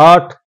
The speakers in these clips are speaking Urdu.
8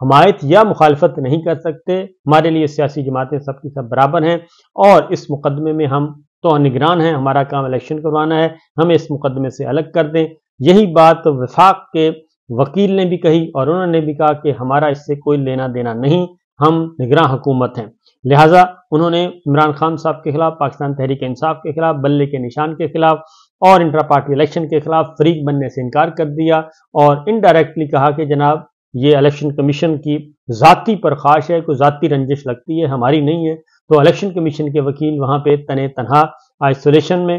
حمایت یا مخالفت نہیں کر سکتے. ہمارے لیے سیاسی جماعتیں سب کی سب برابر ہیں اور اس مقدمے میں ہم تو نگران ہیں. ہمارا کام الیکشن کروانا ہے, ہمیں اس مقدمے سے الگ کر دیں. یہی بات وفاق کے وکیل نے بھی کہی اور انہوں نے بھی کہا کہ ہمارا اس سے کوئی لینا دینا نہیں, ہم نگراں حکومت ہیں. لہٰذا انہوں نے عمران خان صاحب کے خلاف, پاکستان تحریک انصاف کے خلاف, بلے کے نشان کے خلاف اور انٹرا پارٹی الیکشن کے خلاف فریق بننے سے انکار کر دیا اور انڈائریکٹلی کہا کہ جناب یہ الیکشن کمیشن کی ذاتی پرخاش ہے, کوئی ذاتی رنجش لگتی ہے, ہماری نہیں ہے. تو الیکشن کمیشن کے وکیل وہاں پہ تنہا آئسولیشن میں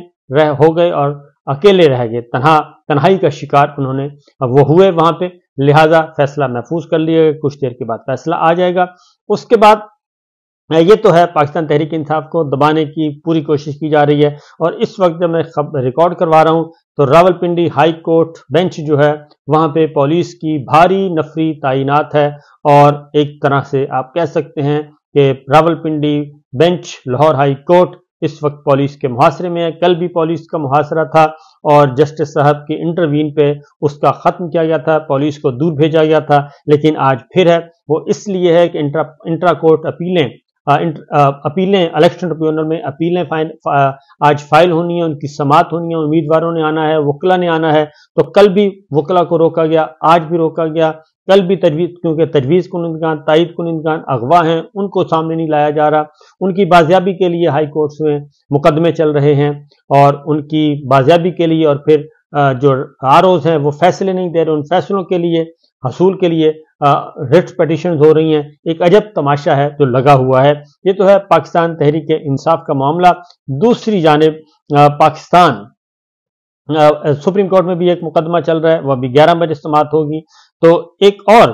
ہو گئے اور اکیلے رہ گئے, تنہائی کا شکار انہوں نے وہ ہوئے وہاں پہ. لہٰذا فیصلہ محفوظ کر لیا, کچھ دیر کے بعد فیصلہ آ جائے گا. اس کے بعد یہ تو ہے پاکستان تحریک انصاف کو دبانے کی پوری کوشش کی جا رہی ہے. اور اس وقت جب میں ریکارڈ کروا رہا ہوں تو راولپنڈی ہائی کورٹ بینچ جو ہے وہاں پہ پولیس کی بھاری نفری تعینات ہے اور ایک طرح سے آپ کہہ سکتے ہیں کہ Rawalpindi bench Lahore high court اس وقت پولیس کے محاصرے میں ہے. کل بھی پولیس کا محاصرہ تھا اور جسٹس صاحب کی انٹروین پہ اس کا ختم کیا گیا تھا, پولیس کو دور بھیجا گیا تھا. لیکن آج پھر ہے, وہ اس لیے ہے کہ انٹرا کورٹ اپیلیں الیکشن ٹریبیونل میں اپیلیں آج فائل ہونی ہیں, ان کی سماعت ہونی ہے, امیدواروں نے آنا ہے, وکلا نے آنا ہے. تو کل بھی وکلا کو روکا گیا, آج بھی روکا گیا. کل بھی کیونکہ تجویز کنندگان, تائید کنندگان اغوا ہیں, ان کو سامنے نہیں لایا جا رہا. ان کی بازیابی کے لیے ہائی کورٹس میں مقدمے چل رہے ہیں اور ان کی بازیابی کے لیے اور پھر جو آروز ہیں وہ فیصلے نہیں دے رہے, ان فیصلوں کے لیے حصول کے لیے ریٹ پیٹیشنز ہو رہی ہیں. ایک عجب تماشا ہے جو لگا ہوا ہے. یہ تو ہے پاکستان تحریک انصاف کا معاملہ. دوسری جانب پاکستان سپریم کورٹ میں بھی ایک مقدمہ چل رہا ہے, وہ ابھی 11 بجے سماعت ہوگی. تو ایک اور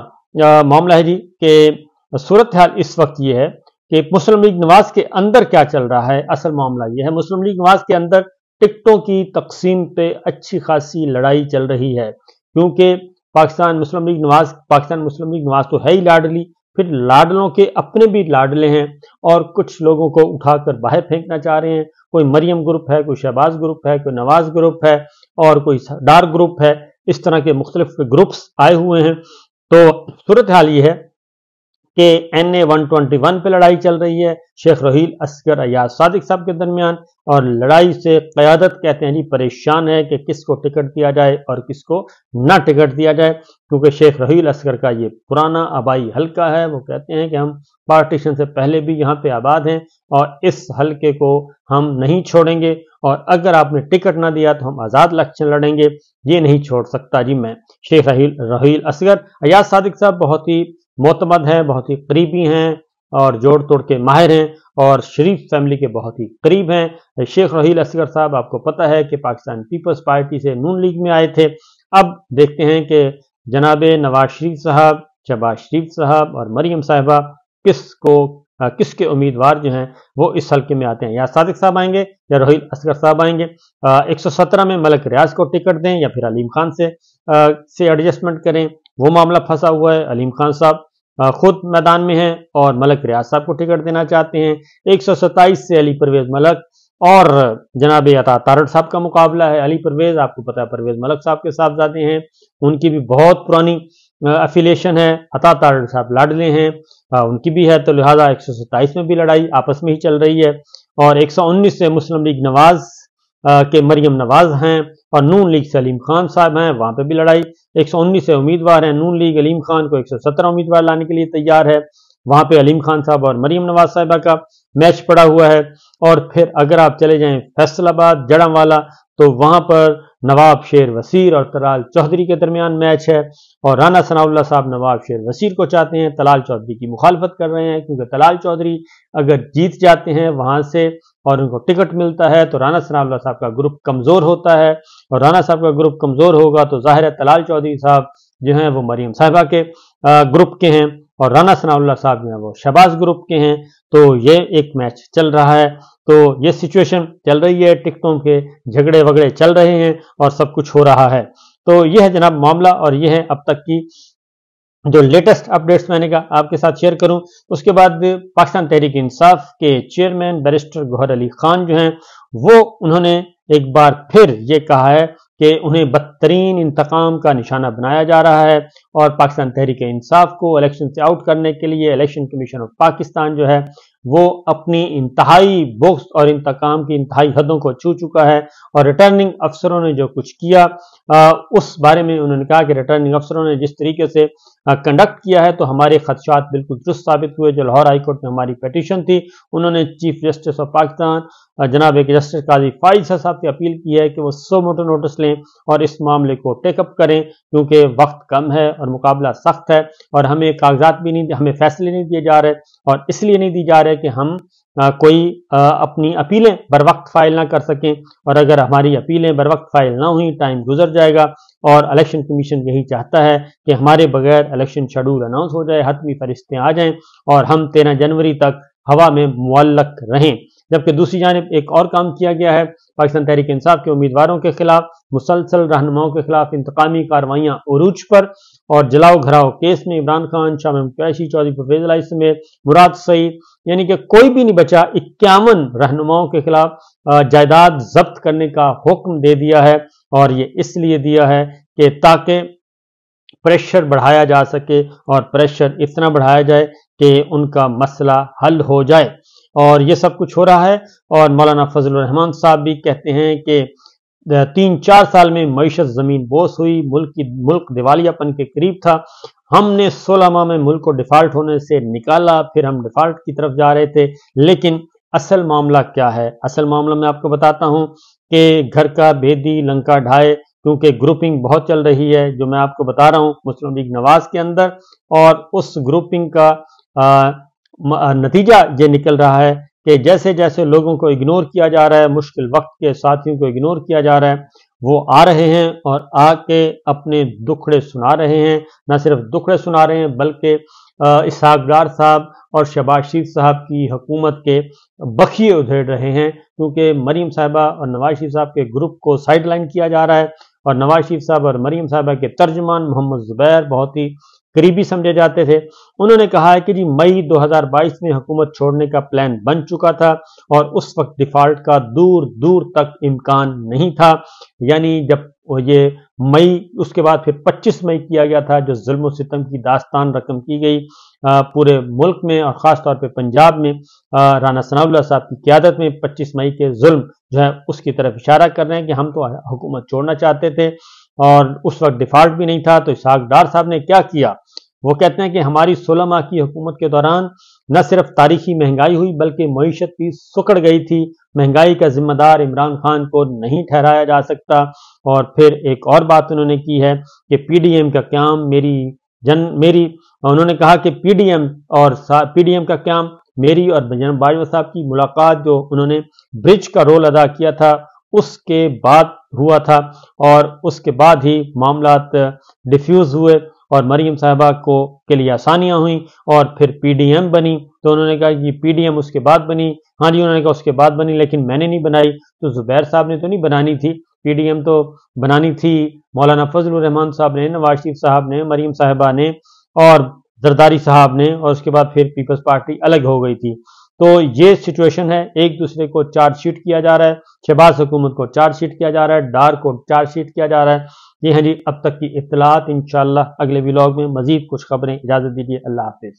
معاملہ ہے جی کہ صورتحال اس وقت یہ ہے کہ مسلم لیگ نواز کے اندر کیا چل رہا ہے. اصل معاملہ یہ ہے مسلم لیگ نواز کے اندر ٹکٹوں کی تقسیم پہ اچھی خاصی لڑائی چل رہی ہے, کیونکہ پاکستان مسلم لیگ نواز تو ہے ہی لاڈلی, پھر لاڈلوں کے اپنے بھی لاڈلے ہیں اور کچھ لوگوں کو اٹھا کر باہر پھینکنا چاہ رہے ہیں. کوئی مریم گروپ ہے, کوئی شہباز گروپ ہے, کوئی نواز گروپ ہے اور کوئی ڈار گروپ ہے. اس طرح کے مختلف گروپس آئے ہوئے ہیں. تو صورتحال یہ ہے کہ NA 121 پہ لڑائی چل رہی ہے شیخ رحیل اصغر ایاز صادق صاحب کے درمیان, اور لڑائی سے قیادت کہتے ہیں جی پریشان ہے کہ کس کو ٹکٹ دیا جائے اور کس کو نہ ٹکٹ دیا جائے, کیونکہ شیخ رحیل اصغر کا یہ پرانا آبائی حلقہ ہے. وہ کہتے ہیں کہ ہم پارٹیشن سے پہلے بھی یہاں پہ آباد ہیں اور اس حلقے کو ہم نہیں چھوڑیں گے, اور اگر آپ نے ٹکٹ نہ دیا تو ہم آزاد الیکشن لڑیں گے, یہ نہیں چھوڑ سکتا جی میں. شیخ رحیل اصغر ایاز صادق صاحب بہت ہی معتمد ہیں, بہت ہی قریبی ہیں اور جوڑ توڑ کے ماہر ہیں اور شریف فیملی کے بہت ہی قریب ہیں. شیخ رحیل اصغر صاحب آپ کو پتہ ہے کہ پاکستان پیپلز پارٹی سے نون لیگ میں آئے تھے. اب دیکھتے ہیں کہ جناب نواز شریف صاحب, شہباز شریف صاحب اور مریم صاحبہ کس کے امیدوار جو ہیں وہ اس حلقے میں آتے ہیں. یا صادق صاحب آئیں گے یا رحیل اصغر صاحب آئیں گے. 117 میں ملک ریاض کو ٹکٹ دیں یا پھر علیم خان سے ایڈجسٹمنٹ کریں, وہ معاملہ پھنسا ہوا ہے. علیم خان صاحب خود میدان میں ہیں اور ملک ریاض صاحب کو ٹکٹ دینا چاہتے ہیں. 127 سے علی پرویز ملک اور جناب عطا تارڑ صاحب کا مقابلہ ہے. علی پرویز آپ کو پتہ ہے پرویز ملک صاحب کے صاحبزادے ہیں, ان کی بھی بہت پرانی افیلیشن ہے. عطا تارڑ صاحب لاڈلے ہیں, ان کی بھی ہے. تو لہٰذا 127 میں بھی لڑائی آپس میں ہی چل رہی ہے. اور 119 سے مسلم لیگ نواز کے مریم نواز ہیں اور نون لیگ سے علیم خان صاحب ہیں, وہاں پہ بھی لڑائی. 119 سے امیدوار ہیں نون لیگ, علیم خان کو 117 امیدوار لانے کے لیے تیار ہے. وہاں پہ علیم خان صاحب اور مریم نواز صاحبہ کا میچ پڑا ہوا ہے. اور پھر اگر آپ چلے جائیں فیصل آباد جڑاں والا تو وہاں پر نواب شیر وسیر اور طلال چودھری کے درمیان میچ ہے, اور رانا ثناء اللہ صاحب نواب شیر وسیر کو چاہتے ہیں, طلال چودھری کی مخالفت کر رہے ہیں, کیونکہ طلال چودھری اگر جیت جاتے ہیں وہاں سے اور ان کو ٹکٹ ملتا ہے تو رانا ثناء اللہ صاحب کا گروپ کمزور ہوتا ہے, اور رانا صاحب کا گروپ کمزور ہوگا تو ظاہر ہے طلال چودھری صاحب جو ہیں وہ مریم صاحبہ کے گروپ کے ہیں اور رانا ثناء اللہ صاحب جو ہیں وہ شہباز گروپ کے ہیں. تو یہ ایک میچ چل رہا ہے. تو یہ سچویشن چل رہی ہے, ٹکٹوں کے جھگڑے وگڑے چل رہے ہیں اور سب کچھ ہو رہا ہے. تو یہ ہے جناب معاملہ, اور یہ ہے اب تک کی جو لیٹسٹ اپڈیٹس میں نے کہا آپ کے ساتھ شیئر کروں. اس کے بعد پاکستان تحریک انصاف کے چیئرمین بیرسٹر گوہر علی خان جو ہیں وہ انہوں نے ایک بار پھر یہ کہا ہے کہ انہیں بدترین انتقام کا نشانہ بنایا جا رہا ہے. اور پاکستان تحریک انصاف کو الیکشن سے آؤٹ کرنے کے لیے الیکشن کمیشن آف پاکستان جو ہے وہ اپنی انتہائی بغض اور انتقام کی انتہائی حدوں کو چھو چکا ہے، اور ریٹرننگ افسروں نے جو کچھ کیا اس بارے میں انہوں نے کہا کہ ریٹرننگ افسروں نے جس طریقے سے کنڈکٹ کیا ہے تو ہمارے خدشات بالکل درست ثابت ہوئے۔ جو لاہور ہائی کورٹ میں ہماری پیٹیشن تھی، انہوں نے چیف جسٹس آف پاکستان جناب جسٹس قاضی فائز صاحب سے اپیل کی ہے کہ وہ سو موٹو نوٹس لیں اور اس معاملے کو ٹیک اپ کریں، کیونکہ وقت کم ہے اور مقابلہ سخت ہے، اور ہمیں کاغذات بھی نہیں، ہمیں فیصلے نہیں دیے جا رہے، اور اس لیے نہیں دی جا رہے کہ ہم کوئی اپنی اپیلیں بر وقت فائل نہ کر سکیں، اور اگر ہماری اپیلیں بر وقت فائل نہ ہوئیں ٹائم گزر جائے گا، اور الیکشن کمیشن یہی چاہتا ہے کہ ہمارے بغیر الیکشن شیڈول اناؤنس ہو جائے، حتمی فہرستیں آ جائیں اور ہم 13 جنوری تک ہوا میں معلق رہیں۔ جبکہ دوسری جانب ایک اور کام کیا گیا ہے، پاکستان تحریک انصاف کے امیدواروں کے خلاف مسلسل رہنماؤں کے خلاف انتقامی کارروائیاں عروج پر، اور جلاؤ گھراؤ کیس میں عمران خان، شاہ محمود قریشی، چودھری پرویز الہی سمیت مراد سعید، یعنی کہ کوئی بھی نہیں بچا، 51 رہنماؤں کے خلاف جائیداد ضبط کرنے کا حکم دے دیا ہے، اور یہ اس لیے دیا ہے کہ تاکہ پریشر بڑھایا جا سکے، اور پریشر اتنا بڑھایا جائے کہ ان کا مسئلہ حل ہو جائے، اور یہ سب کچھ ہو رہا ہے۔ اور مولانا فضل الرحمان صاحب بھی کہتے ہیں کہ 3-4 سال میں معیشت زمین بوس ہوئی، ملک دیوالیہ پن کے قریب تھا، ہم نے 16 ماہ میں ملک کو ڈیفالٹ ہونے سے نکالا، پھر ہم ڈیفالٹ کی طرف جا رہے تھے، لیکن اصل معاملہ کیا ہے؟ اصل معاملہ میں آپ کو بتاتا ہوں کہ گھر کا بھیدی لنکا ڈھائے، کیونکہ گروپنگ بہت چل رہی ہے جو میں آپ کو بتا رہا ہوں مسلم لیگ نواز کے اندر، اور اس گروپنگ کا نتیجہ یہ نکل رہا ہے کہ جیسے جیسے لوگوں کو اگنور کیا جا رہا ہے، مشکل وقت کے ساتھیوں کو اگنور کیا جا رہا ہے، وہ آ رہے ہیں اور آ کے اپنے دکھڑے سنا رہے ہیں، نہ صرف دکھڑے سنا رہے ہیں بلکہ اسحاق ڈار صاحب اور شہباز شریف صاحب کی حکومت کے بخیے ادھیڑ رہے ہیں، کیونکہ مریم صاحبہ اور نواز شریف صاحب کے گروپ کو سائیڈ لائن کیا جا رہا ہے، اور نواز شریف صاحب اور مریم صاحبہ کے ترجمان محمد زبیر بہت ہی قریبی سمجھے جاتے تھے، انہوں نے کہا ہے کہ جی مئی 2022 میں حکومت چھوڑنے کا پلان بن چکا تھا، اور اس وقت ڈیفالٹ کا دور دور تک امکان نہیں تھا، یعنی جب یہ مئی، اس کے بعد پھر 25 مئی کیا گیا تھا، جو ظلم و ستم کی داستان رقم کی گئی پورے ملک میں، اور خاص طور پہ پنجاب میں رانا ثناء اللہ صاحب کی قیادت میں 25 مئی کے ظلم جو ہے اس کی طرف اشارہ کر رہے ہیں کہ ہم تو حکومت چھوڑنا چاہتے تھے، اور اس وقت ڈیفالٹ بھی نہیں تھا۔ تو اسحاق ڈار صاحب نے کیا کیا؟ وہ کہتے ہیں کہ ہماری 16 ماہ کی حکومت کے دوران نہ صرف تاریخی مہنگائی ہوئی بلکہ معیشت بھی سکڑ گئی تھی، مہنگائی کا ذمہ دار عمران خان کو نہیں ٹھہرایا جا سکتا، اور پھر ایک اور بات انہوں نے کی ہے کہ پی ڈی ایم کا قیام انہوں نے کہا کہ پی ڈی ایم کا قیام میری اور جناب باجوہ صاحب کی ملاقات جو انہوں نے برج کا رول ادا کیا تھا اس کے بعد ہوا تھا، اور اس کے بعد ہی معاملات ڈیفیوز ہوئے اور مریم صاحبہ کے لیے آسانیاں ہوئیں، اور پھر پی ڈی ایم بنی۔ تو انہوں نے کہا کہ پی ڈی ایم اس کے بعد بنی، ہاں جی انہوں نے کہا اس کے بعد بنی، لیکن میں نے نہیں بنائی، تو زبیر صاحب نے تو نہیں بنانی تھی، پی ڈی ایم تو بنانی تھی مولانا فضل الرحمان صاحب نے، نواز شریف صاحب نے، مریم صاحبہ نے اور زرداری صاحب نے، اور اس کے بعد پھر پیپلز پارٹی الگ ہو گئی تھی۔ تو یہ سچویشن ہے، ایک دوسرے کو چارج شیٹ کیا جا رہا ہے، شہباز حکومت کو چارج شیٹ کیا جا رہا ہے، ڈار کو چارج شیٹ کیا جا رہا ہے۔ یہ ہیں جی اب تک کی اطلاعات، انشاءاللہ اگلے ولاگ میں مزید کچھ خبریں، اجازت دیجیے، اللہ حافظ۔